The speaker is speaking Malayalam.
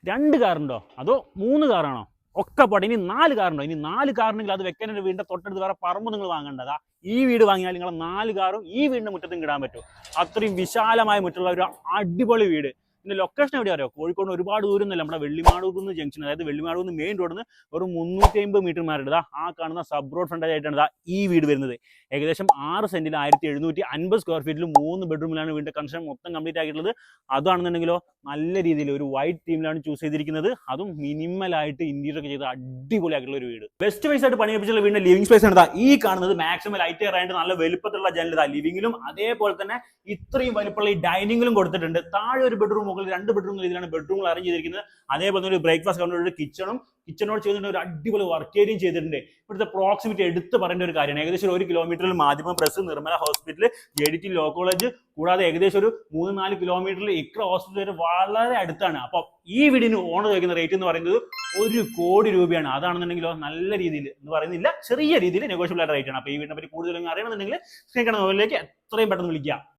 2 കാറുണ്ടോ അതോ 3 കാറാണോ? ഒക്കെ പോട്ടെ, ഇനി 4 കാറുണ്ടോ? ഇനി 4 കാറുണ്ടെങ്കിൽ അത് വെക്കാനൊരു വീടിന്റെ തൊട്ടടുത്ത് വേറെ പറമ്പ് നിങ്ങൾ വാങ്ങേണ്ടതാ. ഈ വീട് വാങ്ങിയാൽ നിങ്ങളെ 4 കാറും ഈ വീടിന്റെ മുറ്റത്തും ഇടാൻ പറ്റും. അത്രയും വിശാലമായ മുറ്റുള്ള ഒരു അടിപൊളി വീട്. ഇതിന്റെ ലൊക്കേഷൻ എവിടെയാ അറിയോ? കോഴിക്കോട് ഒരുപാട് ദൂരമൊന്നുമില്ല. നമ്മുടെ വെള്ളിമാടൂർ ജംഗ്ഷൻ, അതായത് വെള്ളിമാടൂർ മെയിൻ റോഡിൽ നിന്ന് ഒരു 350 മീറ്റർ മാറിയിട്ടതാ ആ കാണുന്ന സബ് റോഡ് ഫ്രണ്ടേജ് ആയിട്ടാണ് ഈ വീട് വരുന്നത്. ഏകദേശം 6 സെന്റിൽ 1750 സ്ക്വയർ ഫീറ്റിൽ 3 ബെഡ്റൂമിലാണ് വീടിന്റെ കൺസ്ട്രക്ഷൻ മൊത്തം കംപ്ലീറ്റ് ആക്കിയിട്ടുള്ളത്. അതാണെന്നുണ്ടെങ്കിലോ നല്ല രീതിയിൽ ഒരു വൈറ്റ് തീമിലാണ് ചൂസ് ചെയ്തിരിക്കുന്നത്. അതും മിനിമൽ ആയിട്ട് ഇന്റീരിയർ ഒക്കെ ചെയ്ത് അടിപൊളിയായിട്ടുള്ള ഒരു വീട്. ബെസ്റ്റ് വൈസ് ആയിട്ട് പണിയെപ്പിച്ചുള്ള വീടിന്റെ ലിവിംഗ് സ്പേസ് ആണ് ഈ കാണുന്നത്. മാക്സിമം ലൈറ്റ് ആയിട്ട് നല്ല വലുപ്പത്തിലുള്ള ജനലിതാ ലിവിംഗിലും, അതേപോലെ തന്നെ ഇത്രയും വലുപ്പമുള്ള ഈ ഡൈനിങ്ങിലും കൊടുത്തിട്ടുണ്ട്. താഴെ ഒരു ബെഡ്റൂം, മുകളിൽ 2 ബെഡ്റൂം രീതിയിലാണ് ബെഡ്റൂമുകൾ അറേഞ്ച് ചെയ്തിരിക്കുന്നത്. അതേപോലെ തന്നെ ഒരു ബ്രേക്ക്ഫാസ്റ്റ് കൗണ്ടർ, ഒരു കിച്ചണോട് ചെയ്തിട്ടുണ്ട്, ഒരു അടിപൊളി വർക്ക് ഏരിയയും ചെയ്തിട്ടുണ്ട്. ഇവിടുത്തെ പ്രോക്സിമിറ്റി എടുത്ത് പറയേണ്ട ഒരു കാര്യമാണ്. ഏകദേശം 1 കിലോമീറ്ററിൽ മാധ്യമ press, Nirmala hospital, JDT law college, കൂടാതെ ഏകദേശം ഒരു 3-4 കിലോമീറ്ററിൽ ഇക്ര ഹോസ്പിറ്റൽ വരെ വളരെ അടുത്താണ്. അപ്പൊ ഈ വീടിന് ഓണർ ചോദിക്കുന്ന റേറ്റ് എന്ന് പറയുന്നത് 1 കോടി രൂപയാണ്. അതാണെന്നുണ്ടെങ്കിലോ നല്ല രീതിയിൽ എന്ന് പറയുന്നില്ല, ചെറിയ രീതിയിൽ നെഗോഷ്യബിൾ ആയിട്ട് റേറ്റ് ആണ്. അപ്പൊ ഈ വീടിനെ പറ്റി കൂടുതൽ അറിയണമെന്നുണ്ടെങ്കിൽ സ്ക്രീൻ കാണുന്ന എത്രയും പെട്ടെന്ന് വിളിക്കുക.